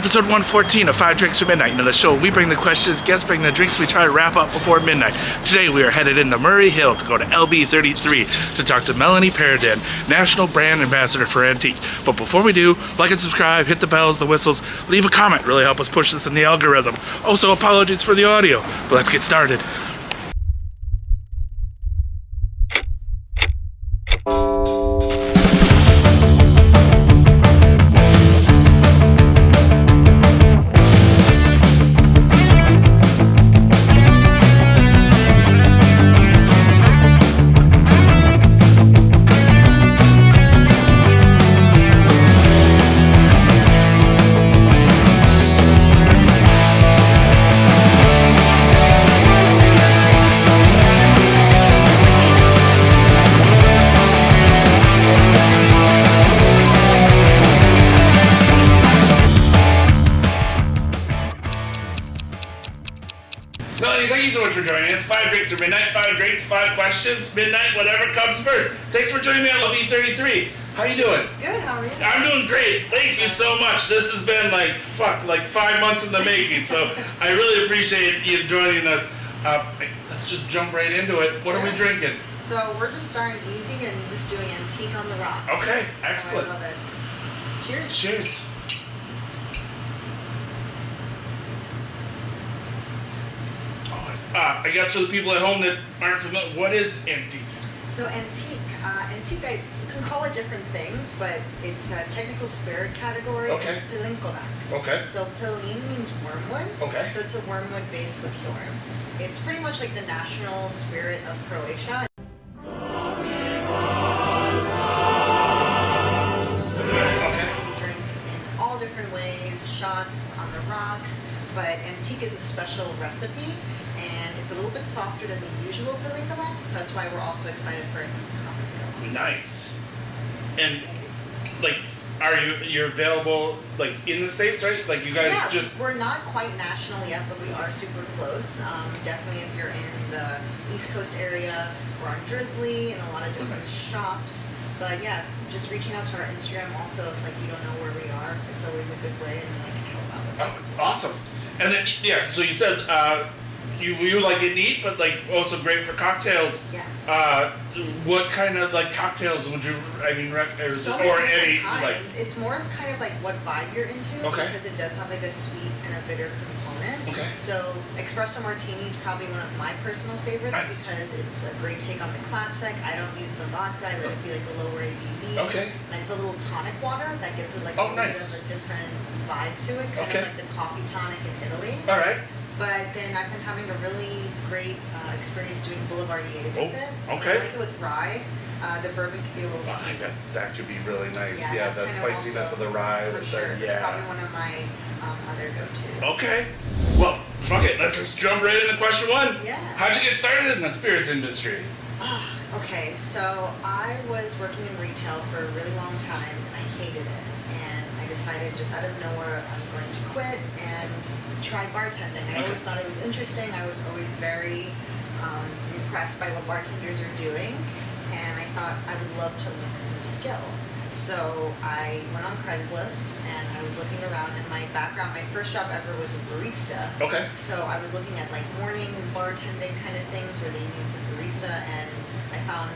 Episode 114 of 5 Drinks for Midnight. In the show, we bring the questions, guests bring the drinks, we try to wrap up before midnight. Today, we are headed into Murray Hill to go to LB33 to talk to Melanie Peradin, National Brand Ambassador for Antique. But before we do, like and subscribe, hit the bells, the whistles, leave a comment, really help us push this in the algorithm. Also, apologies for the audio, but let's get started. Melanie, thank you so much for joining us. 5 Drinks for Midnight, 5 drinks, 5 questions, midnight, whatever comes first. Thanks for joining me on LB33. How you doing? Good, how are you? I'm doing great. Thank you so much. This has been like 5 months in the making, so I really appreciate you joining us. Let's just jump right into it. What are we drinking? So we're just starting easy and just doing antique on the rocks. Okay, excellent. Oh, I love it. Cheers. Cheers. I guess for the people at home that aren't familiar, what is antique? So antique, you can call it different things, but it's a technical spirit category. Okay. It's Pelinkovac. Okay. So Pelin means wormwood. Okay. So it's a wormwood-based liqueur. It's pretty much like the national spirit of Croatia. You drink in all different ways, shots on the rocks, but antique is a special recipe, and it's a little bit softer than the usual Pelinkovac, so that's why we're also excited for a cocktail. Nice. And like, you're available like in the States, right? Like you guys just. We're not quite national yet, but we are super close. Definitely if you're in the East Coast area, we're on Drizzly and a lot of different shops. But yeah, just reaching out to our Instagram also if like you don't know where we are, it's always a good way, and then I can help out with that. Oh, awesome. And then so you said you like it neat, but like also great for cocktails. Yes. What kind of like cocktails would you? I mean, So or many any kinds. like. It's more kind of like what vibe you're into, Okay. because it does have like a sweet and a bitter component. Okay. So espresso martini is probably one of my personal favorites Nice. because it's a great take on the classic. I don't use the vodka. I let it be like a lower ABV. Okay. And I put a little tonic water that gives it like a little nice. bit of a different vibe to it, kind Okay. of like the coffee tonic in Italy. All right. But then I've been having a really great experience doing boulevardiers with it. Okay. I like it with rye. The bourbon could be a little sweet. That could be really nice. Yeah, The that's kind of spiciness also- of the rye For with sure. the It's probably one of my other go-to. Okay. Well, fuck it. Let's just jump right into question one. Yeah. How'd you get started in the spirits industry? Okay, so I was working in retail for a really long time and I hated it. And I decided just out of nowhere I'm going to quit and try bartending. I always thought it was interesting. I was always very impressed by what bartenders are doing. And I thought I would love to learn the skill. So I went on Craigslist and I was looking around, and my background, my first job ever was a barista. Okay. So I was looking at like morning bartending kind of things where they need some barista, and I found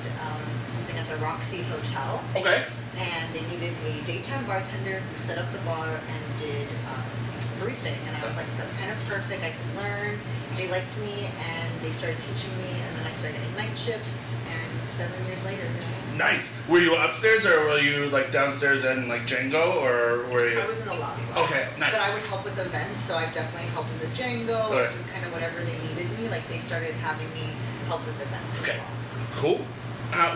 something at the Roxy Hotel. Okay. And they needed a daytime bartender who set up the bar and did baristing. And I was like, that's kind of perfect. I can learn. They liked me and they started teaching me, and then I started getting night shifts. And 7 years later, here I am. Nice. Were you upstairs or were you like downstairs in like Django, or were you? I was in the lobby. Okay, nice. But I would help with events, so I've definitely helped in the Django, or Okay. just kind of whatever they needed me. Like they started having me help with events Okay. as well. Cool.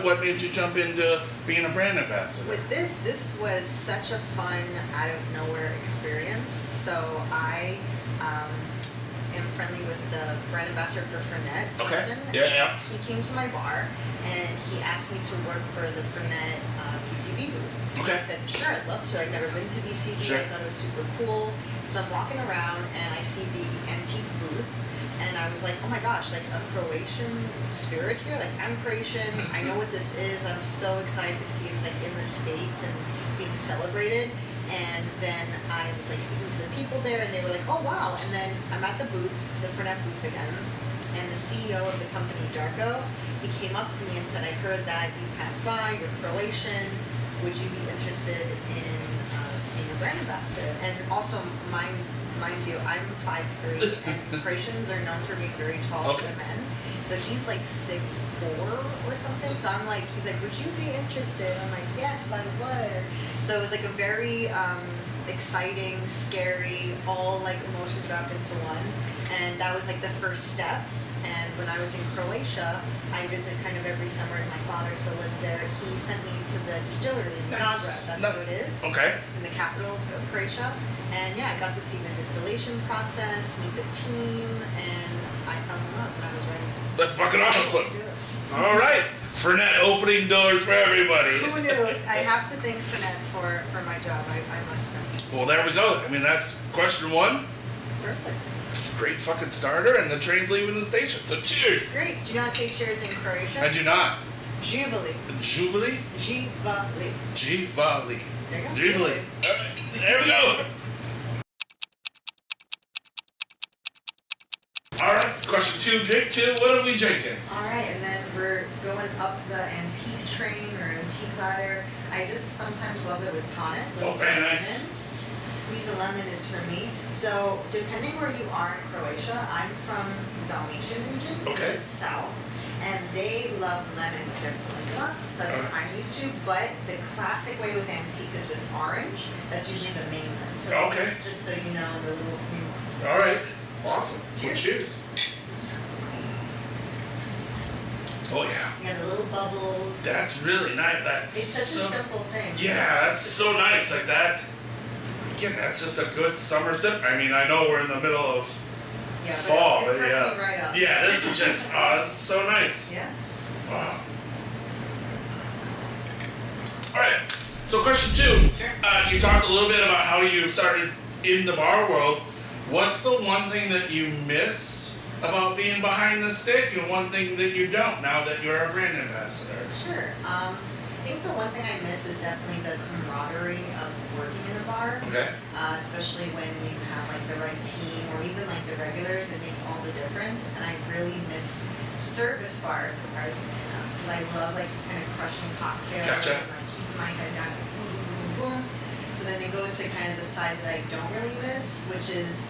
What made you jump into being a brand ambassador? With this was such a fun, out of nowhere experience. So I am friendly with the brand ambassador for Fernet, Okay. Justin. Yeah. He came to my bar and he asked me to work for the Fernet BCB booth. Okay. I said, sure, I'd love to. I've never been to BCB. Sure. I thought it was super cool. So I'm walking around and I see the antique booth. And I was like, oh my gosh, like a Croatian spirit here. Like I'm Croatian. I know what this is. I'm so excited to see it's like in the States and being celebrated. And then I was like speaking to the people there, and they were like, "Oh wow!" And then I'm at the booth, the Fernet booth again, and the CEO of the company, Darko, he came up to me and said, "I heard that you passed by. You're Croatian. Would you be interested in being a brand ambassador?" And also, mind you, I'm 5'3", and Croatians are known for being very tall for men. So he's like 6'4" or something. So I'm like, he's like, "Would you be interested?" I'm like, "Yes, I would." So it was like a very exciting, scary, all like emotions wrapped into one. And that was like the first steps. And when I was in Croatia, I visit kind of every summer, and my father still lives there. He sent me to the distillery in Zagreb. That's what it is. Okay. In the capital of Croatia. And yeah, I got to see the distillation process, meet the team, and I fell in love when I was ready. That's fucking awesome. Let's do it. All right. Fernet opening doors for everybody. Who knew? I have to thank Fernet for my job, I must say. Well, there we go. I mean, that's question one. Perfect. Great fucking starter, and the train's leaving the station. So cheers. Great. Do you know how to say cheers in Croatian? I do not. Juvali. Juvali? Jivali. Jivali. There you go. Juvali. All right. There we go. All right. Question two. Drink two. What are we drinking? All right, and then we're going up the antique train or antique ladder. I just sometimes love it with tonic. Oh, very nice. Lemon. Squeeze of lemon is for me. So depending where you are in Croatia, I'm from Dalmatian region, which is south, and they love lemon with their pelinkovac. So that's what I'm used to. But the classic way with antique is with orange. That's usually the main one. So just so you know, the little nuance. All right. Awesome. Well, Cheers. cheers. Oh yeah. Yeah, the little bubbles. That's really nice. That's It's such a simple thing. Yeah, that's so nice. Like that. Again, that's just a good summer sip. I mean, I know we're in the middle of fall, but but it yeah. cracks me right up. Yeah, this is just, this is so nice. Yeah. Wow. All right. So question two. Sure. You talked a little bit about how you started in the bar world. What's the one thing that you miss about being behind the stick, and one thing that you don't now that you're a brand ambassador? Sure. I think the one thing I miss is definitely the camaraderie of working in a bar. Okay. Especially when you have like the right team or even like the regulars, it makes all the difference. And I really miss service bars, surprisingly enough, because I love like just kind of crushing cocktails Gotcha. and like keeping my head down, like boom, boom, boom, boom. So then it goes to kind of the side that I don't really miss, which is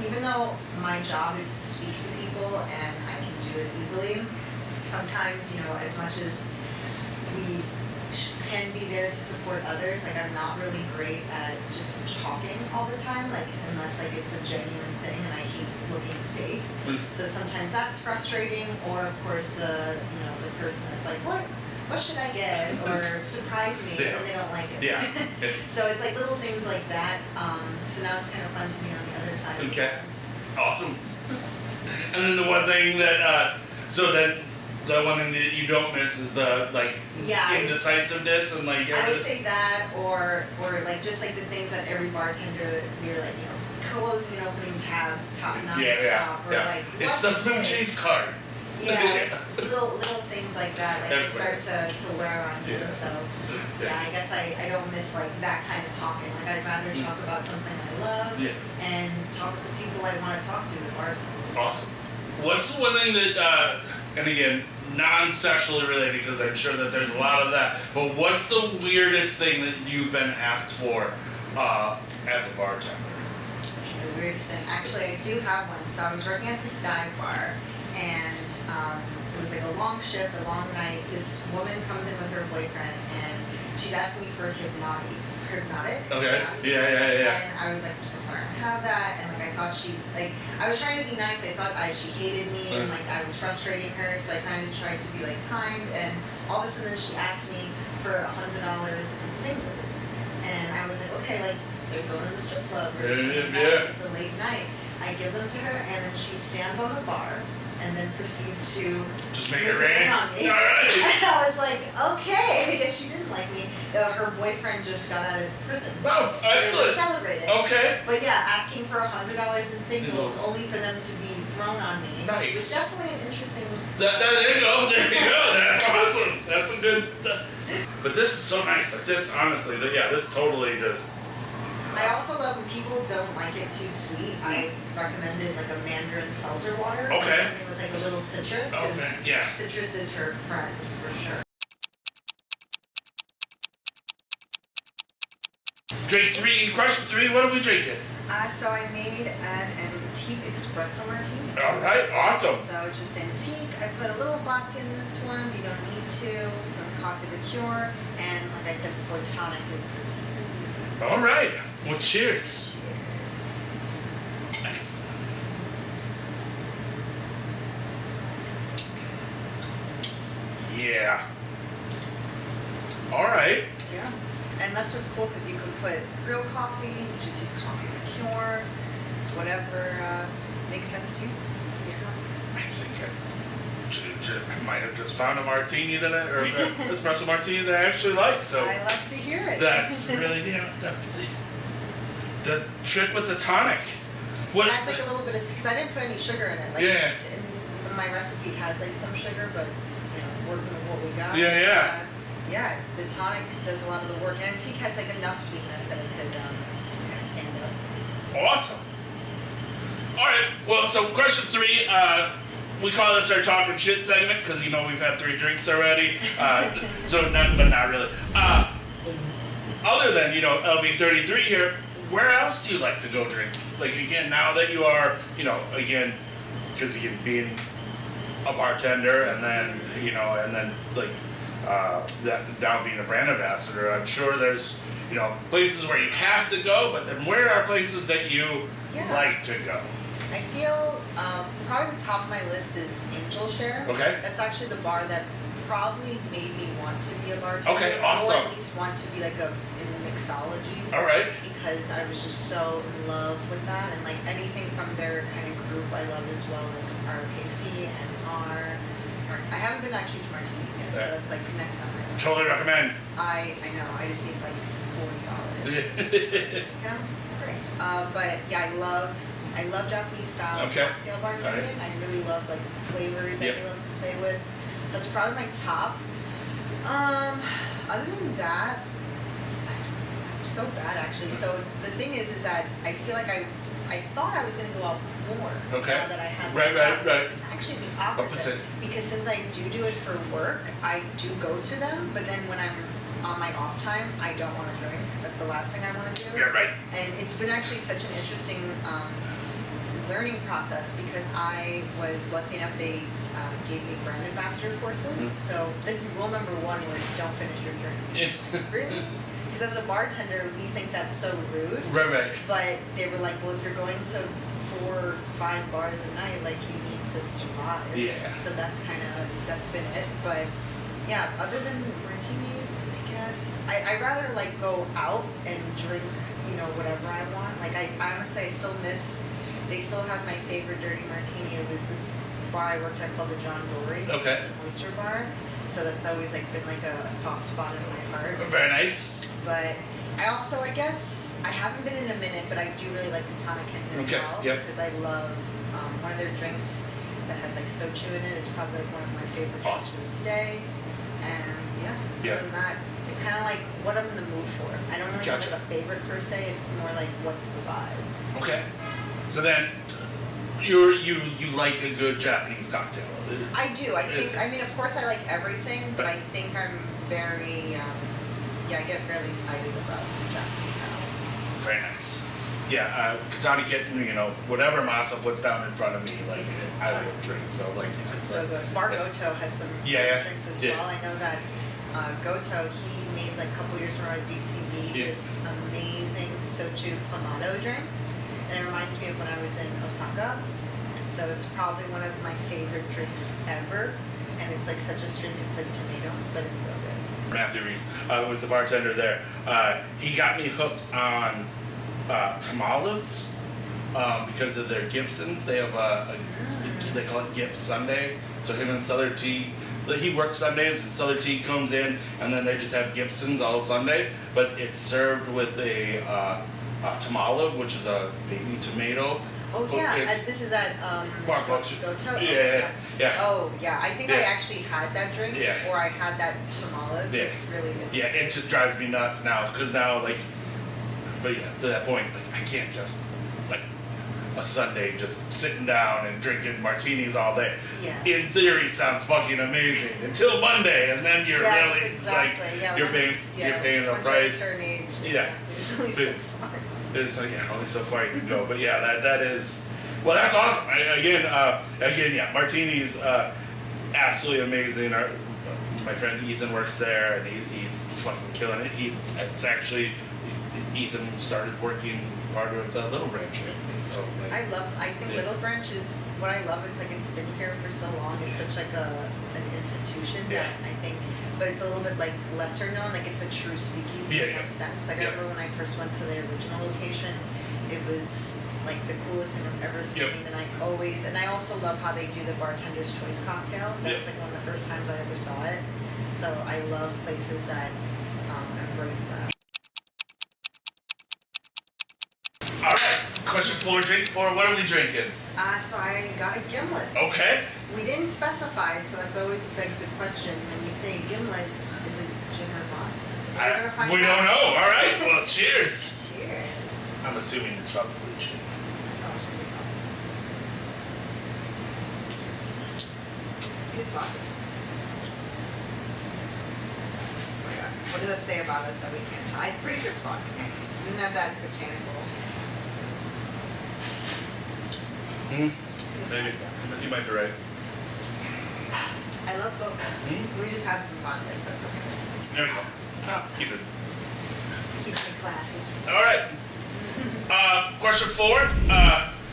even though my job is to speak to people and I can do it easily, sometimes, you know, as much as we can be there to support others, like I'm not really great at just talking all the time, like unless like it's a genuine thing, and I hate looking fake. So sometimes that's frustrating, or of course the person that's like, what should I get, or surprise me, and they don't like it. Yeah. So it's like little things like that. So now it's kind of fun to be on the other side. Okay. Awesome. And then the one thing that the one thing that you don't miss is the like indecisiveness and like I would say that, or like just like the things that every bartender, you're like, you know, closing and opening tabs, top non-stop, or like it's the blue cheese card. Yeah, it's little things like that. Like they start to wear on you. So I guess I don't miss like that kind of talking. Like I'd rather talk about something I love and talk with the people I want to talk to. The bar. Awesome. What's the one thing that and again, non-sexually related, because I'm sure that there's a lot of that, but what's the weirdest thing that you've been asked for as a bartender? The weirdest thing, actually I do have one. So I was working at this dive bar, and it was like a long shift, a long night. This woman comes in with her boyfriend, and she's asking me for hypnotic. Okay. Yeah. And I was like, I'm so sorry, I don't have that. And like I thought I was trying to be nice. I thought she hated me, and like I was frustrating her. So I kind of just tried to be like kind. And all of a sudden she asked me for $100 in singles, and I was like, okay, like they're going to the strip club. Or it's a late night. I give them to her, and then she stands on the bar and then proceeds to just make it rain on me. All right. And I was like, okay, because she didn't like me. Her boyfriend just got out of prison. Oh, excellent. Celebrated. Okay. But yeah, asking for $100 in singles only for them to be thrown on me. Nice. It's definitely an interesting. There you go. That's awesome. That's some good stuff. But this is so nice. Like this, honestly, this totally just I also love when people don't like it too sweet. I recommended like a mandarin seltzer water. Okay. Something with like a little citrus. 'Cause Okay, yeah. Citrus is her friend for sure. Drink 3, question 3, what are we drinking? So I made an antique espresso martini. All right, awesome. So just antique. I put a little vodka in this one, but you don't need to. Some coffee liqueur, and like I said before, tonic is the secret. All right, well, cheers. Yeah. All right. Yeah. And that's what's cool because you can put real coffee, you just use coffee liqueur. It's whatever makes sense to you. To your coffee. I think I might have just found a martini that or an espresso martini that I actually like. So I love to hear it. that's really the trick with the tonic. What? It adds like a little bit of, because I didn't put any sugar in it. Like, Yeah. My recipe has like some sugar, but working with what we got. Yeah. Yeah, the tonic does a lot of the work. Antique has like enough sweetness that it could kind of stand up. Awesome. All right. Well, so question 3. We call this our talking shit segment because we've had 3 drinks already. So none, but not really. Other than LB33 here, where else do you like to go drink? Like again, now that you are again, because you being a bartender and then like. That now being a brand ambassador, I'm sure there's places where you have to go, but then where are places that you like to go? I feel probably the top of my list is Angel Share. Okay. That's actually the bar that probably made me want to be a bartender. Okay, awesome. Or at least want to be like in mixology. All right. Because I was just so in love with that, and like anything from their kind of group I love as well, like RKC and R. I haven't been actually to Martinis yet, so that's like next time. Totally recommend. I know. I just need like $40. Yeah, great. But yeah, I love Japanese style cocktail bartending. I really love like flavors that they love to play with. That's probably my top. Other than that, I'm so bad actually. So the thing is that I feel like I thought I was gonna go out more now that I had this job. Right. It's actually the opposite. Because since I do it for work, I do go to them, but then when I'm on my off time, I don't want to drink. That's the last thing I want to do. Yeah, right. And it's been actually such an interesting learning process because I was lucky enough they gave me brand ambassador courses. So the rule number 1 was don't finish your drink. Like, really? Because as a bartender, we think that's so rude. Right. But they were like, well, if you're going to 4 or 5 bars a night, like you need to survive. Yeah. So that's been it. But yeah, other than martinis, I guess I rather like go out and drink, whatever I want. Like I honestly, I still miss. They still have my favorite dirty martini. It was this bar I worked at called the John Dory. Okay. It's an oyster bar. So that's always like been like a soft spot in my heart. Very nice. But I guess I haven't been in a minute, but I do really like the tonic as well because I love one of their drinks that has like soju in it is probably like one of my favorite drinks to this day. And other than that, it's kind of like what I'm in the mood for. I don't really have like a favorite per se. It's more like what's the vibe. Okay. So then you like a good Japanese cocktail. I do. I think. I mean, of course, I like everything, but I think I'm very. I get really excited about the Japanese style. Very nice. Yeah, Katani Kit, whatever masa puts down in front of me, like I will drink. So like, it's so good. Bar Goto has some drinks as well. I know that Goto, he made like a couple years in a row at BCB this amazing soju clamato drink, and it reminds me of when I was in Osaka. So it's probably one of my favorite drinks ever, and it's like such a string. It's like tomato, but it's so good. Matthew Reese was the bartender there. He got me hooked on tamales because of their Gibsons. They have they call it Gibbs Sunday. So him and Southern Tea, he works Sundays and Southern Tea comes in, and then they just have Gibsons all Sunday. But it's served with a tamale, which is a baby tomato. Oh yeah, this is at Bar Goto. Yeah. Oh yeah, I think I actually had that drink, or I had that tamale. Yeah. It's really good. Yeah, it just drives me nuts now because now like But yeah, to that point, like, I can't just like a Sunday just sitting down and drinking martinis all day. Yeah. In theory, sounds fucking amazing until Monday, and then you're really exactly. like you're paying the price. A certain age, Yeah. It's only so far. So yeah, only so far you can go. But yeah, that is. Well, that's awesome. Again, yeah, martinis, absolutely amazing. My friend Ethan works there, and he's fucking killing it. It's actually Ethan started working part of the Little Branch. So like, I think Little Branch is what I love. It's like it's been here for so long. It's such like an institution that I think, but it's a little bit like lesser known. Like it's a true speakeasy in that sense. Like I remember when I first went to the original location, it was like the coolest thing I've ever seen, and I also love how they do the bartender's choice cocktail. That was like one of the first times I ever saw it. So I love places that embrace that. all right, question 4, drink 4. What are we drinking? So I got a gimlet. Okay. We didn't specify, so that's always begs the question. When you say gimlet, is it gin or vodka? So we're gonna find out. We don't know. All right. Well, cheers. Cheers. I'm assuming it's probably gin. It's vodka. Oh my god. What does that say about us that we can't tell? I'm pretty sure it's vodka. It doesn't have that botanical. Maybe. You might be right. I love both. We just had some vodka, so it's okay. There we go. Keep it. Keep it classy. All right. Question 4.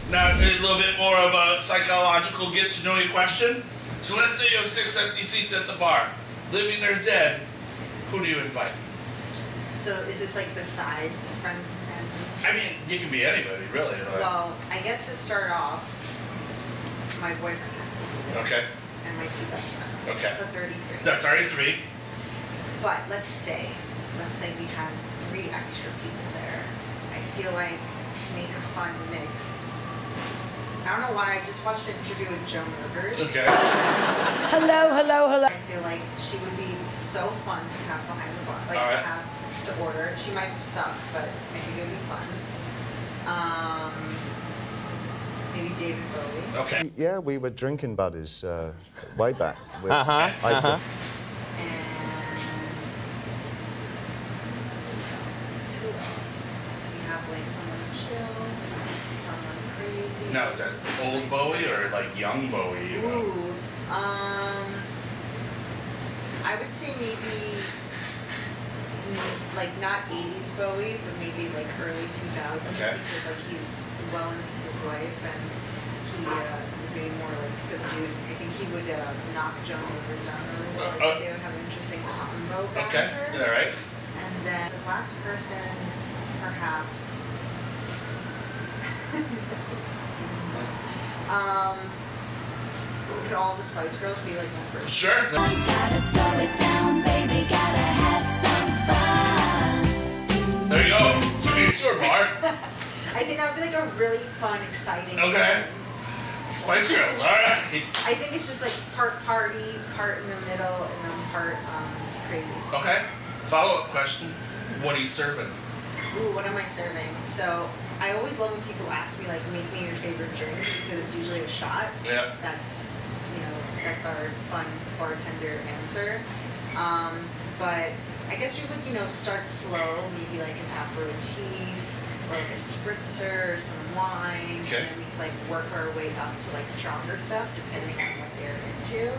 Now a little bit more of a psychological get to know you question. So let's say you have 6 empty seats at the bar, living or dead. Who do you invite? So is this like besides friends and family? I mean, you can be anybody, really. Like. Well, I guess to start off, my boyfriend has to be there. Okay. And my 2 best friends. Okay. So that's already 3. That's already 3. But let's say we had 3 extra people there. I feel like to make a fun mix. I don't know why, I just watched an interview with Joan Rivers. Okay. Hello. I feel like she would be so fun to have behind the bar. Like All right. to have to order. She might suck, but I think it would be fun. Maybe David Bowie. Okay. Yeah, we were drinking buddies way back. And who else? We have like someone chill, someone crazy. Now, is that old Bowie or like young Bowie? You know? Ooh, I would say maybe like not 80s Bowie, but maybe like early 2000s, because like he's well into his life and he is maybe more like subdued. I think he would knock Joan Rivers down a little bit. I think they would have an interesting combo banter. Okay, all right. And then the last person, perhaps. Could all the Spice Girls be like one person? Sure. Gotta slow it down, baby, gotta have some fun. There you go. It's your bar. I think that would be like a really fun, exciting Okay. game. Spice Girls, all right. I think it's just like part party, part in the middle, and then part crazy. Okay. Follow-up question. What are you serving? Ooh, what am I serving? So I always love when people ask me like, make me your favorite drink, because it's usually a shot. Yeah. That's our fun bartender answer. But I guess we would, start slow, maybe like an aperitif, or like a spritzer, or some wine, Okay. and then we could like work our way up to like stronger stuff depending on what they're into.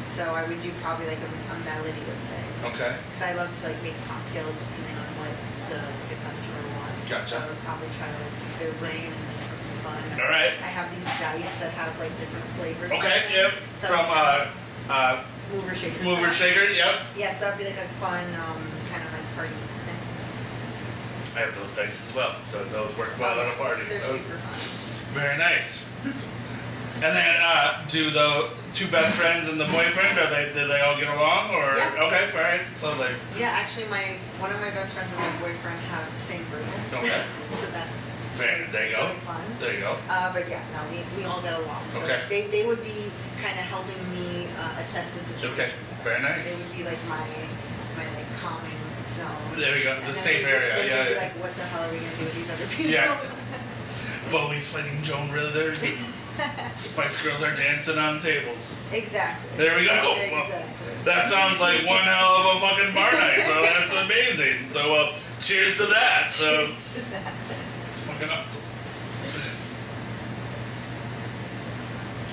So I would do probably like a melody of things. Okay. Because I love to like make cocktails depending on what the customer wants. Gotcha. So I would probably try to like pick their brain and make something fun. All right. I have these dice that have like different flavors. Okay, yep. So From mover shaker. Mover Shaker, yep. Yes, that would be like a fun kind of like party thing. I have those dice as well, so those work well at a party. They're So. super fun. Very nice. And then, do the 2 best friends and the boyfriend, did they all get along, or? Yeah. Okay, all right. So they. Yeah, actually, one of my best friends and my boyfriend have the same birthday. Okay. So that's Fair. There you go. really fun. There you go. But yeah, no, we all get along. So Okay. they would be kind of helping me assess the situation. Okay. Very They nice. would be like my like calming zone. There you go, And the then safe they- area, then yeah, they'd be yeah. like, what the hell are we gonna do with these other people? Yeah. Bowie's fighting Joan Rivers. Spice Girls are dancing on tables. Exactly. There we go. Exactly. That sounds like one hell of a fucking bar night, so that's amazing. So, cheers to that. So, it's fucking awesome.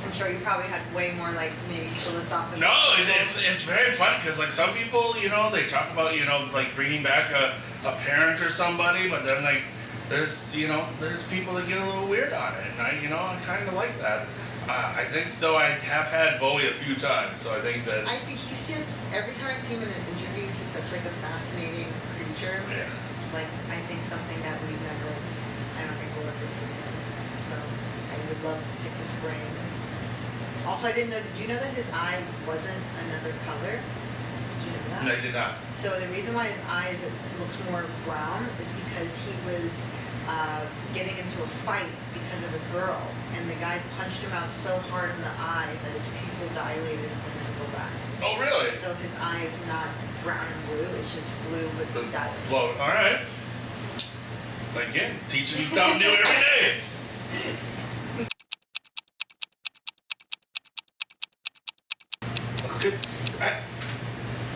I'm sure you probably had way more like maybe philosophical. No, it's very fun because like some people, you know, they talk about, you know, like bringing back a parent or somebody, but then like there's people that get a little weird on it, and I kind of like that. I think though I have had Bowie a few times, so I think that. I think he seems, every time I see him in an interview, he's such like a fascinating creature. Yeah. Like I think something that I don't think we'll ever see. So I would love to pick his brain. Also, I didn't know. Did you know that his eye wasn't another color? Did you know that? No, I did not. So the reason why his eyes looks more brown is because he was getting into a fight because of a girl, and the guy punched him out so hard in the eye that his pupil dilated and went to go back. Oh, really? So his eye is not brown and blue; it's just blue but dilated. Well, all right. Again, teaching you something new every day. Okay. All right.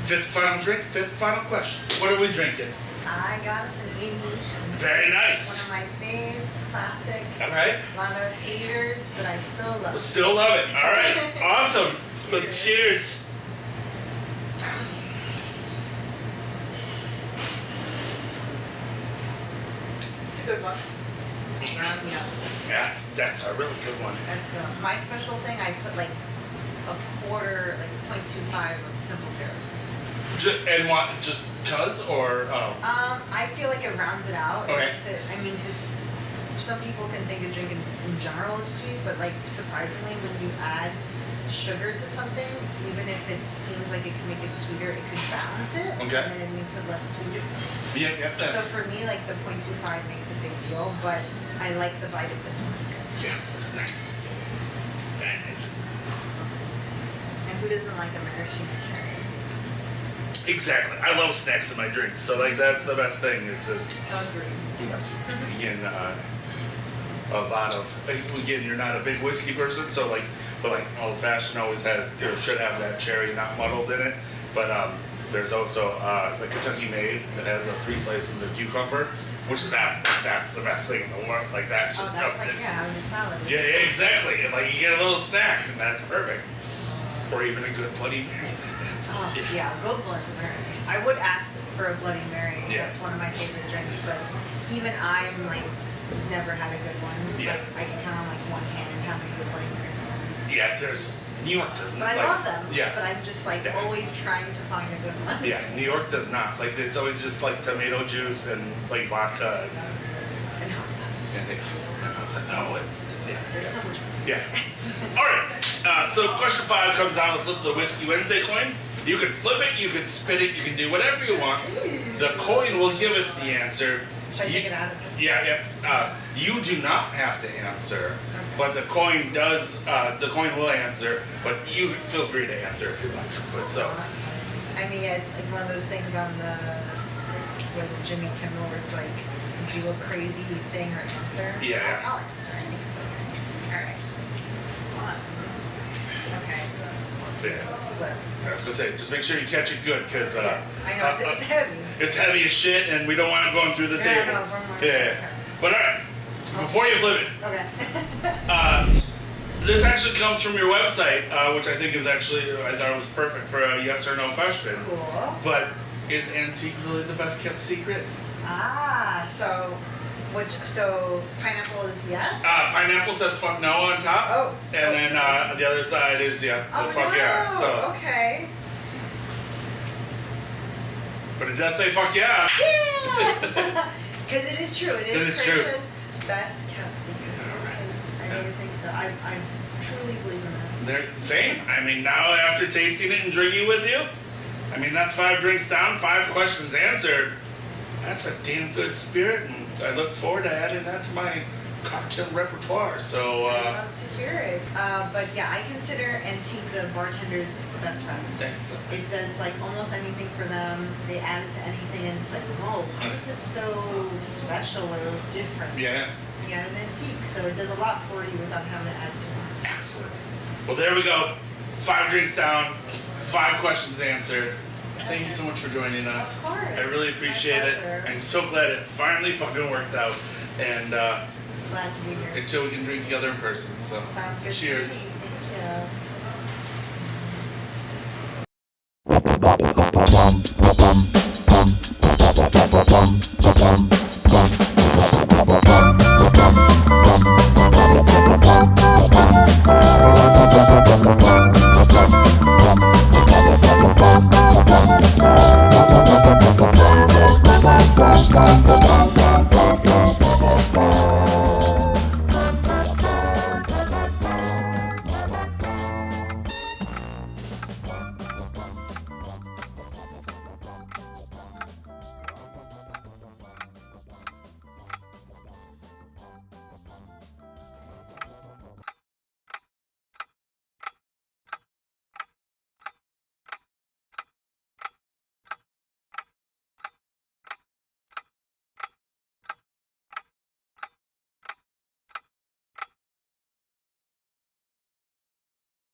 Fifth final drink. Fifth final question. What are we drinking? I got us an 80. Very One nice. of my faves, classic. All right. A lot of haters, but I still love it. Still love it. All right. Awesome. Well, cheers. It's a good one. Yeah, That's a really good one. that's good. My special thing, I put like a quarter, like 0.25 of simple syrup. And what? Just cuz or? I feel like it rounds it out. It Okay. makes it, I mean, because some people can think the drink in general is sweet, but like surprisingly, when you add sugar to something, even if it seems like it can make it sweeter, it could balance it. Okay. And it makes it less sweet. Yeah. So for me, like the 0.25 makes a big deal, but I like the bite of this one. It's good. Yeah, it's nice. Very nice. And who doesn't like a maraschino cherry? Exactly. I love snacks in my drinks, so like that's the best thing. It's just Agreed. again a lot of again you're not a big whiskey person, so like but like old fashioned always has or should have that cherry not muddled in it. But there's also the Kentucky Made that has 3 slices of cucumber, which is that's the best thing in the world. Like that's just Oh, that's like, yeah, having a salad. yeah, exactly. And like you get a little snack, and that's perfect. Or even a good Bloody Mary. Oh, yeah, go Bloody Mary. I would ask for a Bloody Mary. Yeah. That's one of my favorite drinks, but even I'm like never had a good one. Yeah. Like, I can count on like one hand how many good Bloody Marys I've had. Yeah, there's New York doesn't. But I like, love them. Yeah. But I'm just like Yeah. always trying to find a good one. Yeah, New York does not. Like it's always just like tomato juice and like vodka. And hot sauce. And it's like, no, it's yeah. There's so much. Yeah. All right. So question 5 comes down to flip the Whiskey Wednesday coin. You can flip it, you can spin it, you can do whatever you want. The coin will give us the answer. Should I take it out of it? Yeah. You do not have to answer, but the coin does. The coin will answer, but you feel free to answer if you like. But so. I mean, yeah, it's like one of those things on the, what is it, Jimmy Kimmel, where it's like, do a crazy thing or answer. Yeah. I'll answer. I think it's okay. All right. Okay. Yeah. Flip. I was gonna say, just make sure you catch it good, because Yes, I know, it's heavy. it's heavy as shit, and we don't want it going through the Yeah, table. no, one more. Yeah. But all right, before you flip it, Okay. this actually comes from your website, which I think is actually I thought it was perfect for a yes or no question. Cool. But is Antique really the best kept secret? So pineapple is yes? Pineapple says fuck no on top. Oh. And then the other side is the fuck no. yeah. So, Okay. but it does say fuck yeah. Yeah! Because it is true. It is true. Croatia's best kept secret. I really think so. I truly believe in that. They're the same. I mean, now after tasting it and drinking with you, I mean, that's 5 drinks down, 5 questions answered. That's a damn good spirit, and I look forward to adding that to my cocktail repertoire. So, I love to hear it. But yeah, I consider Antique the bartender's best friend. thanks. It does like almost anything for them. They add it to anything, and it's like, whoa, how is this so special or different? Yeah, You got an antique, so it does a lot for you without having to add too much. excellent. Well, there we go. 5 drinks down, 5 questions answered. Thank you so much for joining us. Of course. I really appreciate My it. pleasure. I'm so glad it finally fucking worked out. And Glad to be here. until we can drink together in person. So, Sounds good cheers. to me. Thank you.